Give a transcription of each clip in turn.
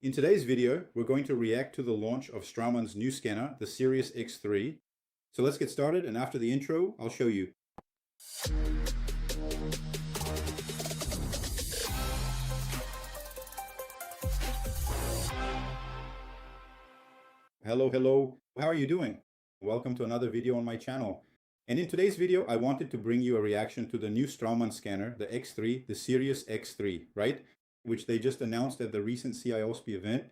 In today's video, we're going to react to the launch of Straumann's new scanner, the Sirius X3. So let's get started, and after the intro, I'll show you. Hello. How are you doing? Welcome to another video on my channel. And in today's video, I wanted to bring you a reaction to the new Straumann scanner, the X3, the Sirius X3, right? Which they just announced at the recent CIOSP event.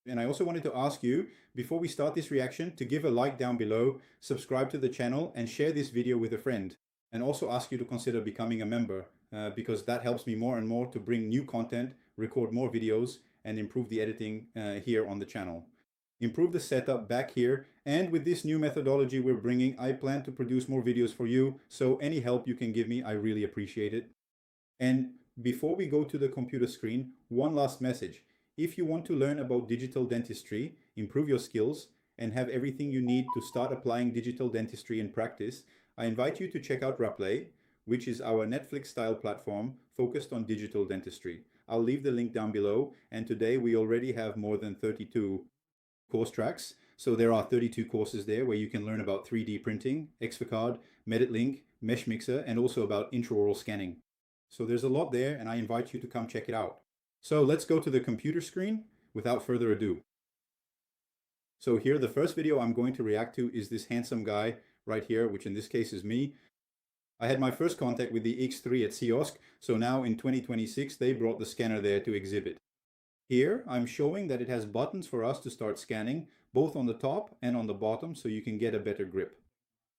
And I also wanted to ask you, before we start this reaction, to give a like down below, subscribe to the channel, and share this video with a friend. And also ask you to consider becoming a member, because that helps me more and more to bring new content, record more videos, and improve the editing here on the channel. Improve the setup back here, and with this new methodology we're bringing, I plan to produce more videos for you, so any help you can give me, I really appreciate it. And before we go to the computer screen, one last message. If you want to learn about digital dentistry, improve your skills, and have everything you need to start applying digital dentistry in practice, I invite you to check out Rapplay, which is our Netflix-style platform focused on digital dentistry. I'll leave the link down below, and today we already have more than 32 course tracks. So there are 32 courses there where you can learn about 3D printing, X4Card, MeditLink, Mesh Mixer, and also about intraoral scanning. So there's a lot there, and I invite you to come check it out. So let's go to the computer screen without further ado. So here, the first video I'm going to react to is this handsome guy right here, which in this case is me. I had my first contact with the X3 at CIOSP, so now in 2026 they brought the scanner there to exhibit. Here, I'm showing that it has buttons for us to start scanning, both on the top and on the bottom, so you can get a better grip.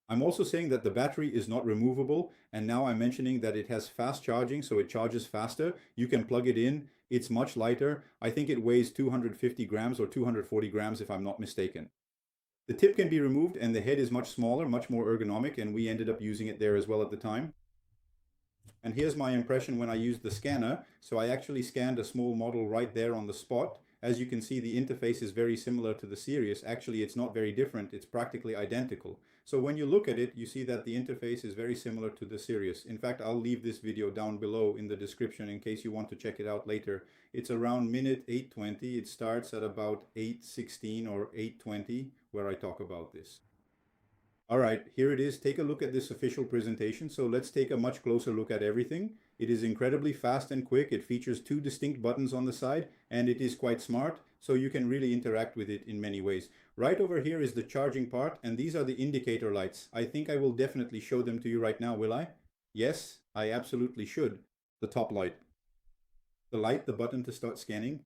I'm also saying that the battery is not removable, and now I'm mentioning that it has fast charging, so it charges faster. You can plug it in. It's much lighter. I think it weighs 250 grams or 240 grams if I'm not mistaken. The tip can be removed, and the head is much smaller, much more ergonomic, and we ended up using it there as well at the time. And here's my impression when I used the scanner. So I actually scanned a small model right there on the spot. As you can see, the interface is very similar to the Sirius. Actually, it's not very different. It's practically identical. So when you look at it, you see that the interface is very similar to the Sirius. In fact, I'll leave this video down below in the description in case you want to check it out later. It's around minute 8:20. It starts at about 8:16 or 8:20 where I talk about this. All right, here it is. Take a look at this official presentation. So let's take a much closer look at everything. It is incredibly fast and quick. It features 2 distinct buttons on the side, and it is quite smart, so you can really interact with it in many ways. Right over here is the charging part, and these are the indicator lights. I think I will definitely show them to you right now, will I? Yes, I absolutely should. The top light. The light, the button to start scanning.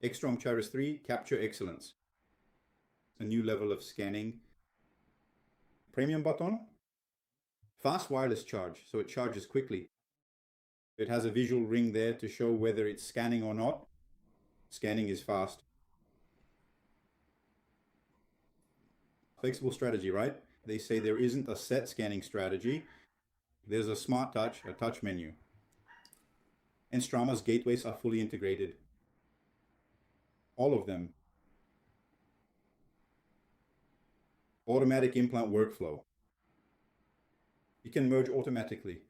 X3 Sirius 3, Capture Excellence. A new level of scanning. Premium button, fast wireless charge, so it charges quickly. It has a visual ring there to show whether it's scanning or not. Scanning is fast. Flexible strategy, right? They say there isn't a set scanning strategy. There's a smart touch, a touch menu. And Straumann's gateways are fully integrated. All of them. Automatic implant workflow. You can merge automatically.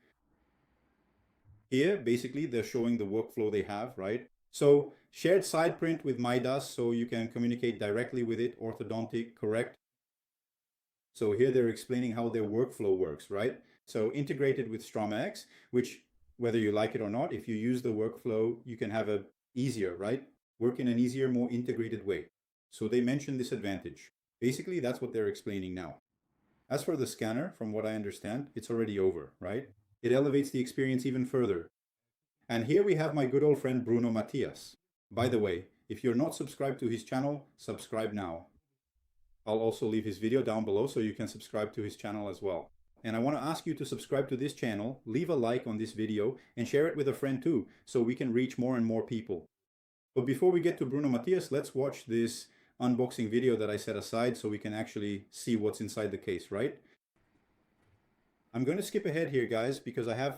Here, basically, they're showing the workflow they have, right? So, shared side print with Midas, so you can communicate directly with it, orthodontic, correct? So here they're explaining how their workflow works, right? So integrated with Straumann X, which, whether you like it or not, if you use the workflow, you can have a easier, right? Work in an easier, more integrated way. So they mention this advantage. Basically, that's what they're explaining now. As for the scanner, from what I understand, it's already over, right? It elevates the experience even further. And here we have my good old friend Bruno Matias. By the way, if you're not subscribed to his channel, subscribe now. I'll also leave his video down below so you can subscribe to his channel as well. And I want to ask you to subscribe to this channel, leave a like on this video, and share it with a friend too, so we can reach more and more people. But before we get to Bruno Matias, let's watch this unboxing video that I set aside so we can actually see what's inside the case, right? I'm going to skip ahead here, guys, because I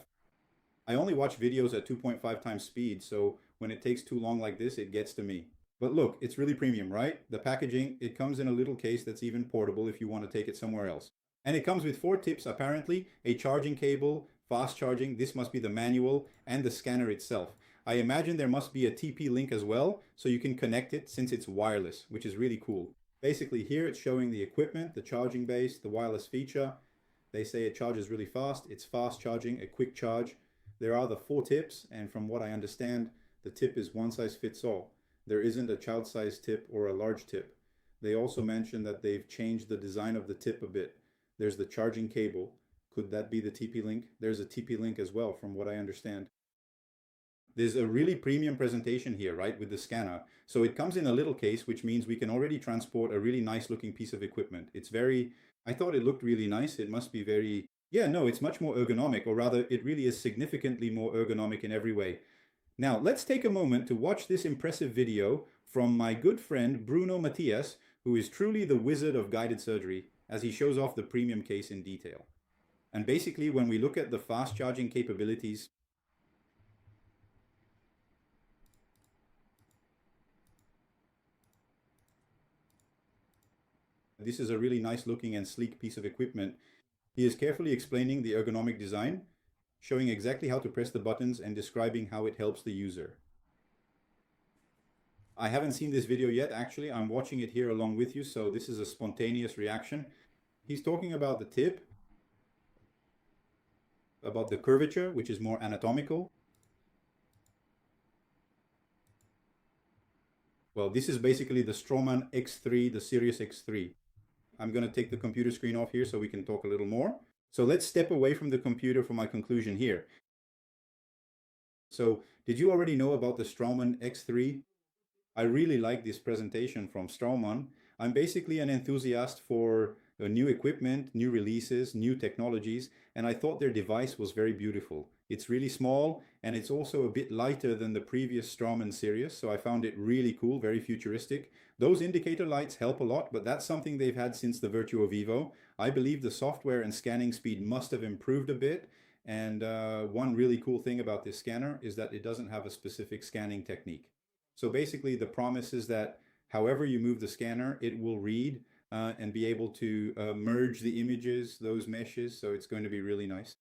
only watch videos at 2.5 times speed, so when it takes too long like this, it gets to me. But look, it's really premium, right? The packaging, it comes in a little case that's even portable if you want to take it somewhere else. And it comes with 4 tips, apparently, a charging cable, fast charging, this must be the manual, and the scanner itself. I imagine there must be a TP link as well, so you can connect it since it's wireless, which is really cool. Basically here it's showing the equipment, the charging base, the wireless feature. They say it charges really fast. It's fast charging, a quick charge. There are the 4 tips, and from what I understand, the tip is one size fits all. There isn't a child size tip or a large tip. They also mentioned that they've changed the design of the tip a bit. There's the charging cable. Could that be the TP link? There's a TP link as well, from what I understand. There's a really premium presentation here, right, with the scanner. So it comes in a little case, which means we can already transport a really nice looking piece of equipment. It's very, I thought it looked really nice. It must be very, yeah, no, it's much more ergonomic, or rather it really is significantly more ergonomic in every way. Now, let's take a moment to watch this impressive video from my good friend Bruno Matias, who is truly the wizard of guided surgery, as he shows off the premium case in detail. And basically, when we look at the fast charging capabilities, this is a really nice looking and sleek piece of equipment. He is carefully explaining the ergonomic design, showing exactly how to press the buttons and describing how it helps the user. I haven't seen this video yet, actually. I'm watching it here along with you, so this is a spontaneous reaction. He's talking about the tip, about the curvature, which is more anatomical. Well, this is basically the Straumann X3, the Sirius X3. I'm going to take the computer screen off here so we can talk a little more. So let's step away from the computer for my conclusion here. So did you already know about the Straumann X3? I really like this presentation from Straumann. I'm basically an enthusiast for new equipment, new releases, new technologies, and I thought their device was very beautiful. It's really small, and it's also a bit lighter than the previous Straumann Sirius, so I found it really cool, very futuristic. Those indicator lights help a lot, but that's something they've had since the Virtuo Vivo. I believe the software and scanning speed must have improved a bit, and one really cool thing about this scanner is that it doesn't have a specific scanning technique. So basically the promise is that however you move the scanner, it will read and be able to merge the images, those meshes, so it's going to be really nice.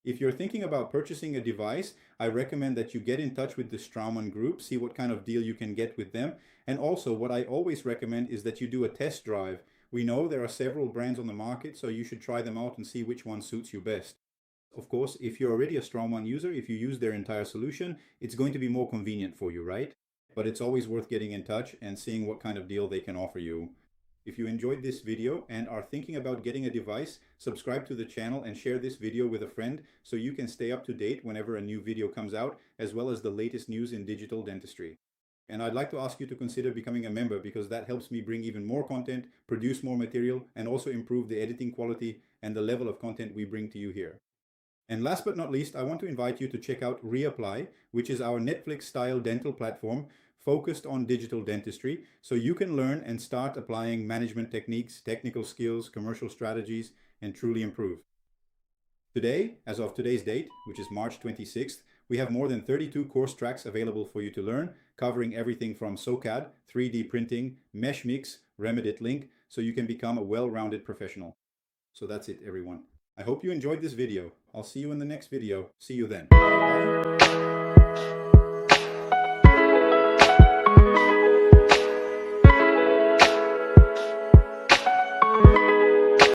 If you're thinking about purchasing a device, I recommend that you get in touch with the Straumann group, see what kind of deal you can get with them. And also what I always recommend is that you do a test drive. We know there are several brands on the market, so you should try them out and see which one suits you best. Of course, if you're already a Straumann user, if you use their entire solution, it's going to be more convenient for you, right? But it's always worth getting in touch and seeing what kind of deal they can offer you. If you enjoyed this video and are thinking about getting a device, subscribe to the channel and share this video with a friend so you can stay up to date whenever a new video comes out, as well as the latest news in digital dentistry. And I'd like to ask you to consider becoming a member, because that helps me bring even more content, produce more material, and also improve the editing quality and the level of content we bring to you here. And last but not least, I want to invite you to check out Reapply, which is our Netflix-style dental platform focused on digital dentistry, so you can learn and start applying management techniques, technical skills, commercial strategies, and truly improve. Today, as of today's date, which is March 26th, we have more than 32 course tracks available for you to learn, covering everything from SOCAD, 3D printing, mesh mix, Remedit Link, so you can become a well-rounded professional. So that's it, everyone. I hope you enjoyed this video. I'll see you in the next video. See you then. Bye.